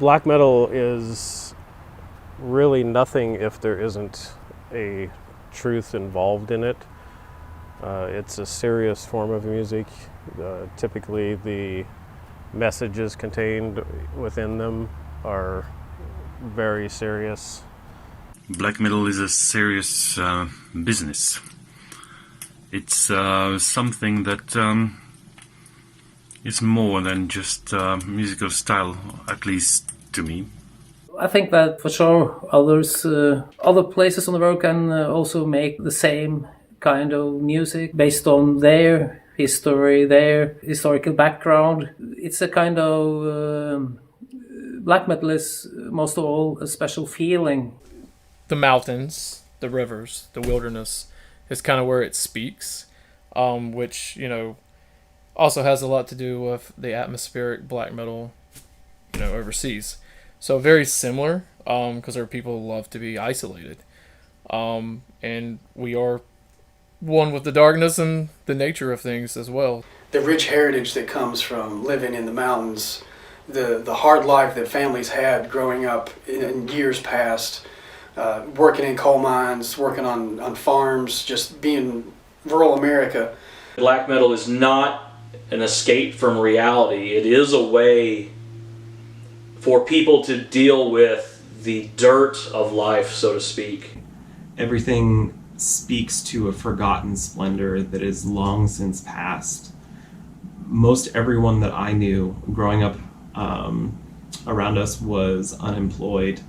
Black metal is really nothing if there isn't a truth involved in it. It's a serious form of music. Typically, the messages contained within them are very serious. Black metal is a serious business. It's something that is more than just musical style, at least to me. I think that for sure other places on the world can also make the same kind of music based on their history, their historical background. It's a kind of black metal is most of all a special feeling. The mountains, the rivers, the wilderness is kind of where it speaks, which, also has a lot to do with the atmospheric black metal, overseas. So very similar, because our people love to be isolated. And we are one with the darkness and the nature of things as well. The rich heritage that comes from living in the mountains, the hard life that families had growing up in years past, working in coal mines, working on farms, just being rural America. Black metal is not an escape from reality. It is a way for people to deal with the dirt of life, so to speak. Everything speaks to a forgotten splendor that is long since past. Most everyone that I knew growing up around us was unemployed.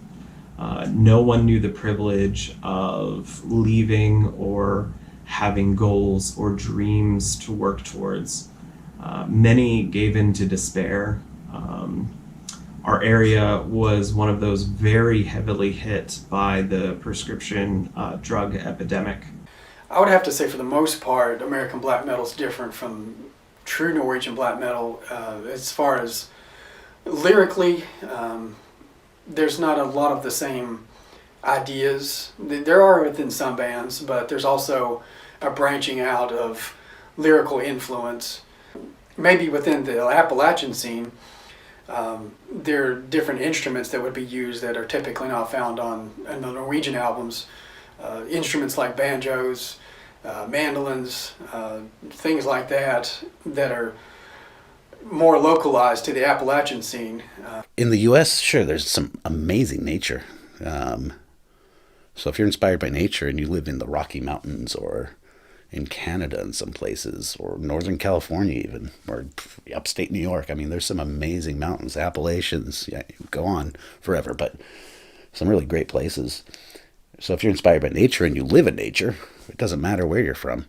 No one knew the privilege of leaving or having goals or dreams to work towards. Many gave in to despair. Our area was one of those very heavily hit by the prescription drug epidemic. I would have to say for the most part, American black metal is different from true Norwegian black metal as far as lyrically. There's not a lot of the same ideas. There are within some bands, but there's also a branching out of lyrical influence. Maybe within the Appalachian scene, there are different instruments that would be used that are typically not found on the Norwegian albums. Instruments like banjos, mandolins, things like that are more localized to the Appalachian scene. In the U.S., sure, there's some amazing nature. So if you're inspired by nature and you live in the Rocky Mountains or in Canada in some places, or Northern California even, or upstate New York, I mean, there's some amazing mountains, Appalachians, go on forever, but some really great places. So if you're inspired by nature and you live in nature, it doesn't matter where you're from.